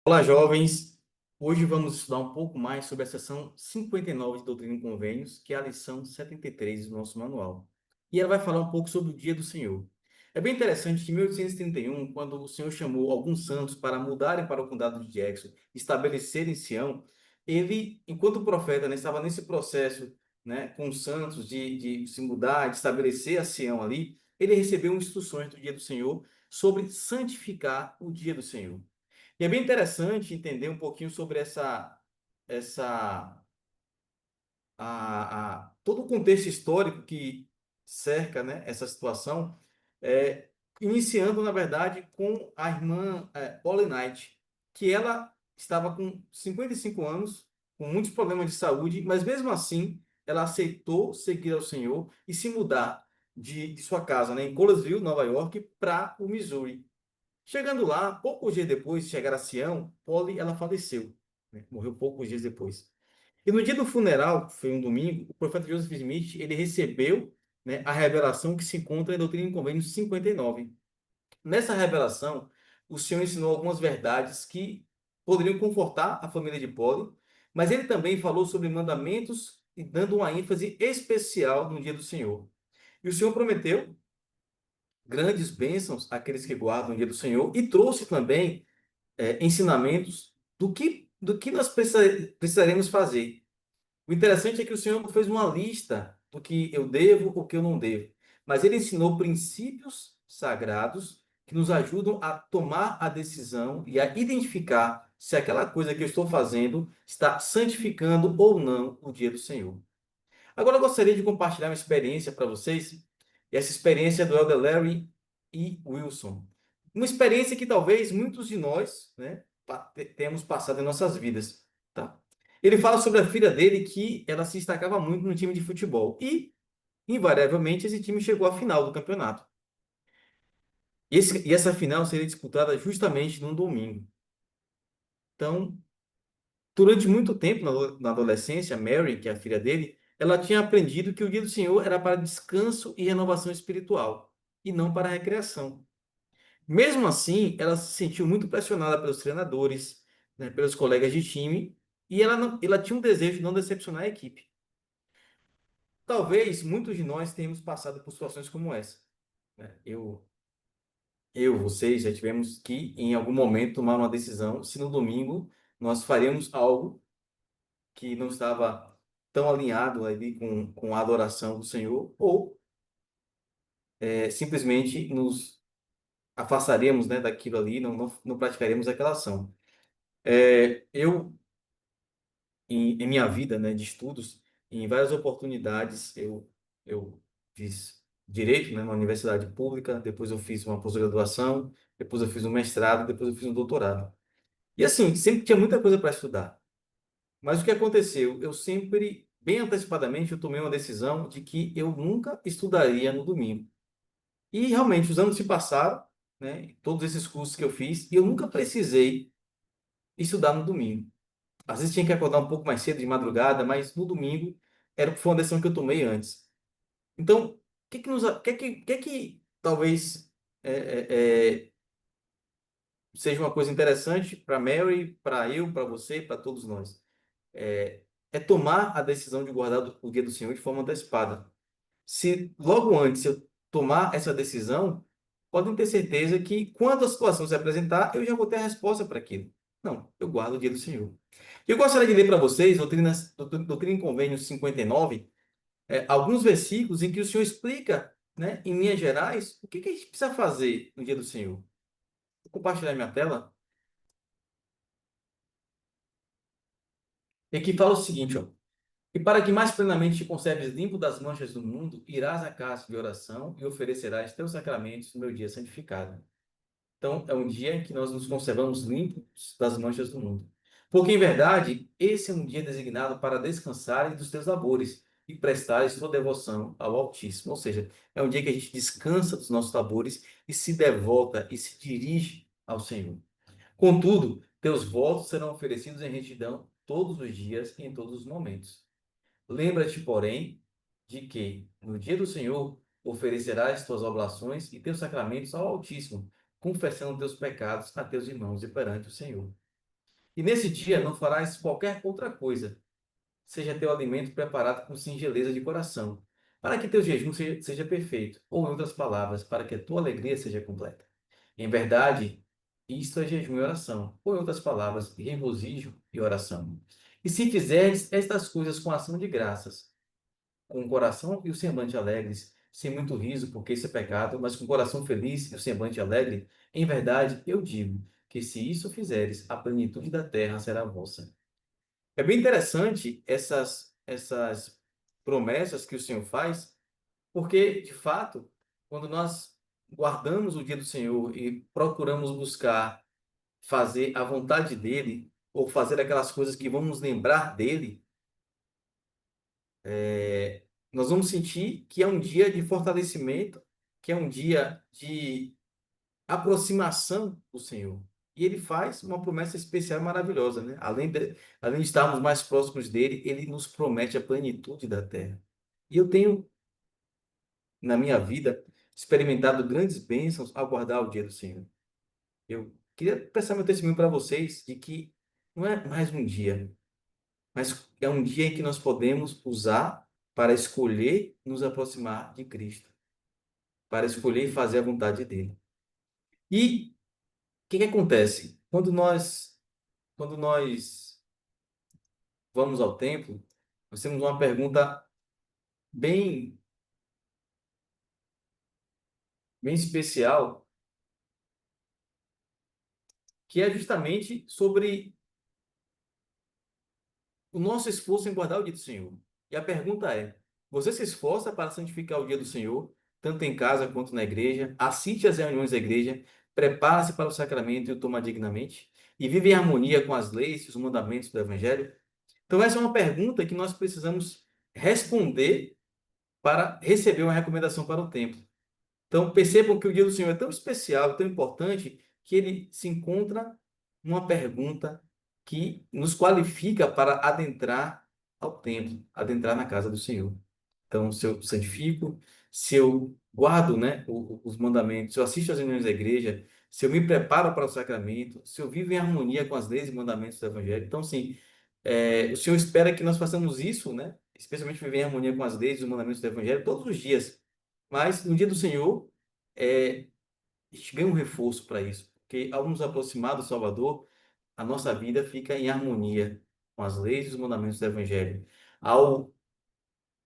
Olá, jovens! Hoje vamos estudar um pouco mais sobre a seção 59 de Doutrina e Convênios, que é a lição 73 do nosso manual. E ela vai falar um pouco sobre o Dia do Senhor. É bem interessante que em 1831, quando o Senhor chamou alguns santos para mudarem para o condado de Jackson, estabelecerem Sião, ele, enquanto profeta, né, estava nesse processo, né, com os santos de se mudar, de estabelecer a Sião ali, ele recebeu instruções do Dia do Senhor sobre santificar o Dia do Senhor. E é bem interessante entender um pouquinho sobre essa todo o contexto histórico que cerca, né, essa situação, é, iniciando, na verdade, com a irmã Polly Knight, que ela estava com 55 anos, com muitos problemas de saúde, mas mesmo assim ela aceitou seguir ao Senhor e se mudar de sua casa, né, em Colesville, Nova York, para o Missouri. Chegando lá, poucos dias depois de chegar a Sião, Polly ela faleceu, né? Morreu poucos dias depois. E no dia do funeral, que foi um domingo, o profeta Joseph Smith ele recebeu, né, a revelação que se encontra em Doutrina e Convênios 59. Nessa revelação, o Senhor ensinou algumas verdades que poderiam confortar a família de Polly, mas ele também falou sobre mandamentos e dando uma ênfase especial no dia do Senhor. E o Senhor prometeu grandes bênçãos àqueles que guardam o dia do Senhor e trouxe também ensinamentos do que nós precisaremos fazer. O interessante é que o Senhor não fez uma lista do que eu devo, o que eu não devo, mas ele ensinou princípios sagrados que nos ajudam a tomar a decisão e a identificar se aquela coisa que eu estou fazendo está santificando ou não o dia do Senhor. Agora eu gostaria de compartilhar uma experiência para vocês, e essa experiência é do Elder Larry E. Wilson. Uma experiência que talvez muitos de nós, né, temos passado em nossas vidas, tá? Ele fala sobre a filha dele que ela se destacava muito no time de futebol e, invariavelmente, esse time chegou à final do campeonato. E essa final seria disputada justamente num domingo. Então, durante muito tempo, na adolescência, Mary, que é a filha dele, ela tinha aprendido que o dia do Senhor era para descanso e renovação espiritual, e não para recreação. Mesmo assim, ela se sentiu muito pressionada pelos treinadores, né, pelos colegas de time, e ela tinha um desejo de não decepcionar a equipe. Talvez muitos de nós tenhamos passado por situações como essa, né? Vocês já tivemos que, em algum momento, tomar uma decisão se no domingo nós faríamos algo que não estava tão alinhado ali com a adoração do Senhor, ou simplesmente nos afastaríamos, né, daquilo ali, não praticaríamos aquela ação. Eu, em minha vida, né, de estudos, em várias oportunidades, eu fiz direito, né, na universidade pública, depois eu fiz uma pós-graduação, depois eu fiz um mestrado, depois eu fiz um doutorado. E assim, sempre tinha muita coisa para estudar. Mas o que aconteceu? Eu sempre, bem antecipadamente, eu tomei uma decisão de que eu nunca estudaria no domingo. E realmente, os anos se passaram, né? Todos esses cursos que eu fiz, e eu nunca precisei estudar no domingo. Às vezes tinha que acordar um pouco mais cedo, de madrugada, mas no domingo foi uma decisão que eu tomei antes. Então, o que que talvez é, seja uma coisa interessante para Mary, para eu, para você, para todos nós? É, é tomar a decisão de guardar o dia do Senhor de forma antecipada. Se logo antes eu tomar essa decisão, podem ter certeza que quando a situação se apresentar, eu já vou ter a resposta para aquilo. Não, eu guardo o dia do Senhor. Eu gostaria de ler para vocês, Doutrina e Convênios 59, alguns versículos em que o Senhor explica, né, em linhas gerais, o que a gente precisa fazer no dia do Senhor. Vou compartilhar minha tela. E aqui fala o seguinte, ó. E para que mais plenamente te conserves limpo das manchas do mundo, irás à casa de oração e oferecerás teus sacramentos no meu dia santificado. Então, é um dia em que nós nos conservamos limpos das manchas do mundo. Porque, em verdade, esse é um dia designado para descansares dos teus labores e prestares tua devoção ao Altíssimo. Ou seja, é um dia que a gente descansa dos nossos labores e se devota e se dirige ao Senhor. Contudo, teus votos serão oferecidos em retidão todos os dias e em todos os momentos. Lembra-te, porém, de que no dia do Senhor oferecerás tuas oblações e teus sacramentos ao Altíssimo, confessando teus pecados a teus irmãos e perante o Senhor. E nesse dia não farás qualquer outra coisa, seja teu alimento preparado com singeleza de coração, para que teu jejum seja perfeito, ou em outras palavras, para que a tua alegria seja completa. Em verdade, isto é jejum e oração, ou em outras palavras, regozijo e oração. E se fizerdes estas coisas com ação de graças, com o coração e o semblante alegres, sem muito riso, porque isso é pecado, mas com o coração feliz e o semblante alegre, em verdade eu digo que se isso fizeres, a plenitude da terra será vossa. É bem interessante essas promessas que o Senhor faz, porque, de fato, quando nós guardamos o dia do Senhor e procuramos buscar fazer a vontade dele, ou fazer aquelas coisas que vão nos lembrar dele, nós vamos sentir que é um dia de fortalecimento, que é um dia de aproximação do Senhor. E ele faz uma promessa especial e maravilhosa, né? Além de estarmos mais próximos dele, ele nos promete a plenitude da terra. E eu tenho, na minha vida, experimentado grandes bênçãos ao guardar o dia do Senhor. Eu queria prestar meu testemunho para vocês de que não é mais um dia, mas é um dia em que nós podemos usar para escolher nos aproximar de Cristo, para escolher fazer a vontade dele. E o que que acontece? Quando nós vamos ao templo, nós temos uma pergunta bem, bem especial, que é justamente sobre o nosso esforço em guardar o dia do Senhor. E a pergunta é: você se esforça para santificar o dia do Senhor, tanto em casa quanto na igreja? Assiste às reuniões da igreja, prepara-se para o sacramento e o toma dignamente? E vive em harmonia com as leis e os mandamentos do Evangelho? Então, essa é uma pergunta que nós precisamos responder para receber uma recomendação para o templo. Então, percebam que o dia do Senhor é tão especial, tão importante, que ele se encontra numa pergunta que nos qualifica para adentrar ao templo, adentrar na casa do Senhor. Então, se eu santifico, se eu guardo, né, os mandamentos, se eu assisto às reuniões da igreja, se eu me preparo para o sacramento, se eu vivo em harmonia com as leis e mandamentos do Evangelho. Então, sim, o Senhor espera que nós façamos isso, né? Especialmente viver em harmonia com as leis e os mandamentos do Evangelho todos os dias. Mas no dia do Senhor, a gente ganha um reforço para isso, porque ao nos aproximar do Salvador, a nossa vida fica em harmonia com as leis e os mandamentos do Evangelho. Ao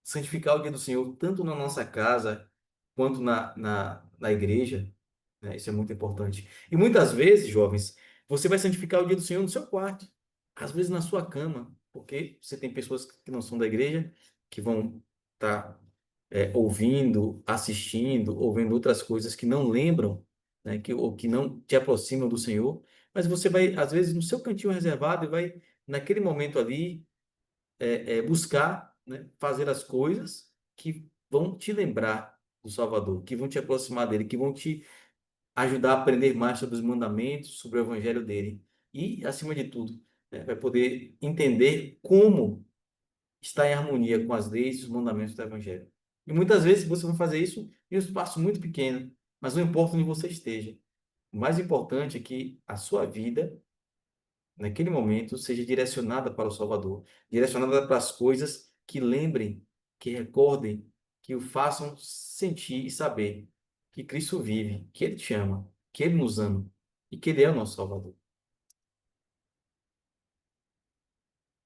santificar o dia do Senhor, tanto na nossa casa quanto na igreja, né? Isso é muito importante. E muitas vezes, jovens, você vai santificar o dia do Senhor no seu quarto, às vezes na sua cama, porque você tem pessoas que não são da igreja, que vão estar ouvindo, assistindo, ou vendo outras coisas que não lembram, né, ou que não te aproximam do Senhor, mas você vai, às vezes, no seu cantinho reservado e vai, naquele momento ali, buscar, né, fazer as coisas que vão te lembrar do Salvador, que vão te aproximar dele, que vão te ajudar a aprender mais sobre os mandamentos, sobre o evangelho dele. E, acima de tudo, né, vai poder entender como está em harmonia com as leis e os mandamentos do evangelho. E muitas vezes você vai fazer isso em um espaço muito pequeno, mas não importa onde você esteja. O mais importante é que a sua vida naquele momento, seja direcionada para o Salvador, direcionada para as coisas que lembrem, que recordem, que o façam sentir e saber que Cristo vive, que Ele te ama, que Ele nos ama e que Ele é o nosso Salvador.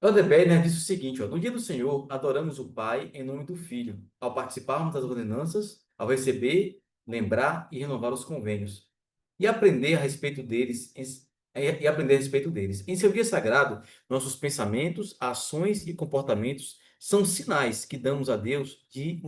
Elder Bednar disse o seguinte, ó, no dia do Senhor, adoramos o Pai em nome do Filho, ao participarmos das ordenanças, ao receber, lembrar e renovar os convênios, e aprender a respeito deles, e aprender a respeito deles. Em seu dia sagrado, nossos pensamentos, ações e comportamentos são sinais que damos a Deus e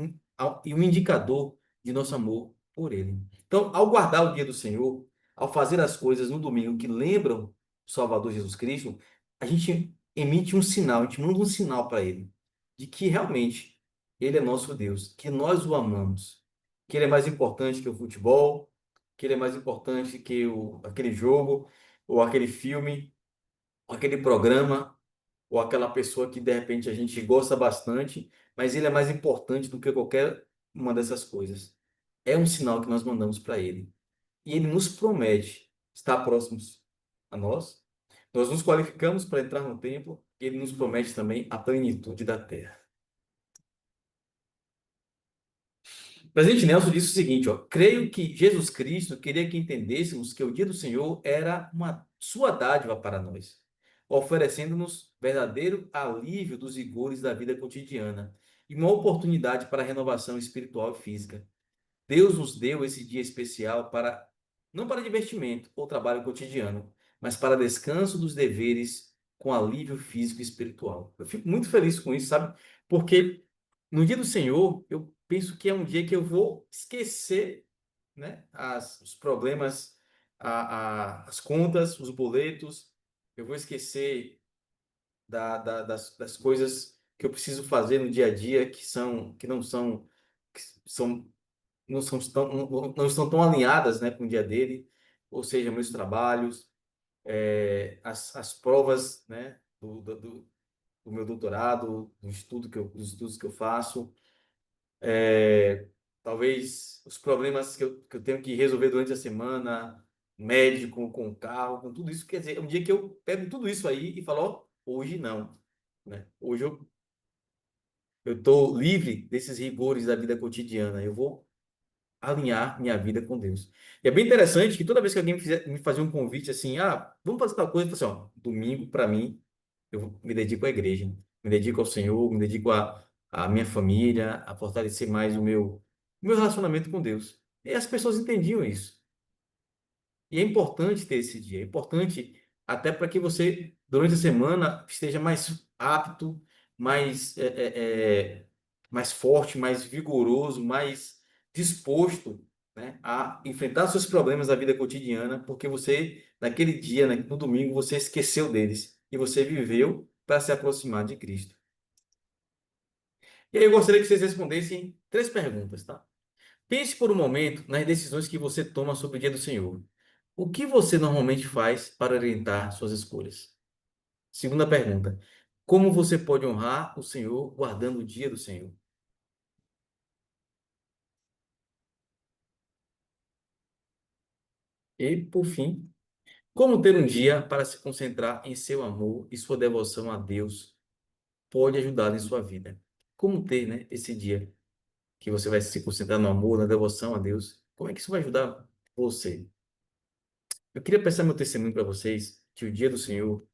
um indicador de nosso amor por Ele. Então, ao guardar o dia do Senhor, ao fazer as coisas no domingo que lembram o Salvador Jesus Cristo, a gente emite um sinal, a gente manda um sinal para ele de que realmente ele é nosso Deus, que nós o amamos, que ele é mais importante que o futebol, que ele é mais importante que aquele jogo, ou aquele filme, ou aquele programa, ou aquela pessoa que de repente a gente gosta bastante, mas ele é mais importante do que qualquer uma dessas coisas. É um sinal que nós mandamos para ele. E ele nos promete estar próximos a nós, Nós nos qualificamos para entrar no templo, e ele nos promete também a plenitude da terra. O presidente Nelson disse o seguinte, ó, creio que Jesus Cristo queria que entendêssemos que o dia do Senhor era uma sua dádiva para nós, oferecendo-nos verdadeiro alívio dos rigores da vida cotidiana e uma oportunidade para a renovação espiritual e física. Deus nos deu esse dia especial para, não para divertimento ou trabalho cotidiano, mas para descanso dos deveres com alívio físico e espiritual. Eu fico muito feliz com isso, sabe? Porque no dia do Senhor, eu penso que é um dia que eu vou esquecer, né, os problemas, as contas, os boletos, eu vou esquecer das coisas que eu preciso fazer no dia a dia que são não estão tão alinhadas, né, com o dia dele, ou seja, meus trabalhos, as provas, né, do meu doutorado, dos estudos que eu faço, é, talvez os problemas que eu tenho que resolver durante a semana, médico, com o carro, com tudo isso. Quer dizer, é um dia que eu pego tudo isso aí e falo, ó, hoje não, né? Hoje eu estou livre desses rigores da vida cotidiana. Eu vou alinhar minha vida com Deus. E é bem interessante que toda vez que alguém me fazer um convite assim, ah, vamos fazer tal coisa, eu falo assim, ó, domingo para mim, eu me dedico à igreja, me dedico ao Senhor, me dedico à minha família, a fortalecer mais o meu relacionamento com Deus. E as pessoas entendiam isso. E é importante ter esse dia, é importante até para que você, durante a semana, esteja mais apto, mais, mais forte, mais vigoroso, mais disposto, né, a enfrentar seus problemas da vida cotidiana, porque você, naquele dia, né, no domingo, você esqueceu deles e você viveu para se aproximar de Cristo. E aí eu gostaria que vocês respondessem três perguntas, tá? Pense por um momento nas decisões que você toma sobre o dia do Senhor. O que você normalmente faz para orientar suas escolhas? Segunda pergunta: como você pode honrar o Senhor guardando o dia do Senhor? E, por fim, como ter um dia para se concentrar em seu amor e sua devoção a Deus pode ajudar em sua vida? Como ter, né, esse dia que você vai se concentrar no amor, na devoção a Deus? Como é que isso vai ajudar você? Eu queria prestar meu testemunho para vocês que o dia do Senhor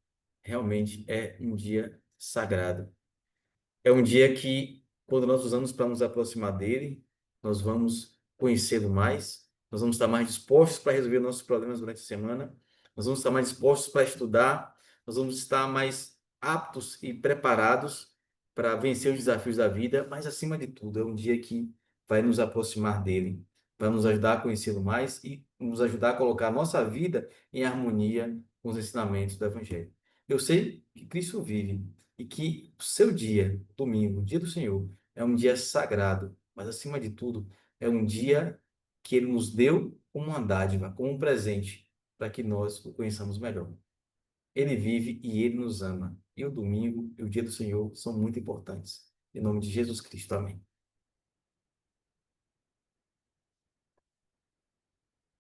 realmente é um dia sagrado. É um dia que, quando nós usamos para nos aproximar dele, nós vamos conhecê-lo mais, nós vamos estar mais dispostos para resolver nossos problemas durante a semana, nós vamos estar mais dispostos para estudar, nós vamos estar mais aptos e preparados para vencer os desafios da vida, mas, acima de tudo, é um dia que vai nos aproximar dele, vai nos ajudar a conhecê-lo mais e nos ajudar a colocar a nossa vida em harmonia com os ensinamentos do Evangelho. Eu sei que Cristo vive e que o seu dia, domingo, dia do Senhor, é um dia sagrado, mas acima de tudo, é um dia que ele nos deu como uma dádiva, como um presente, para que nós o conheçamos melhor. Ele vive e ele nos ama. E o domingo e o dia do Senhor são muito importantes. Em nome de Jesus Cristo, amém.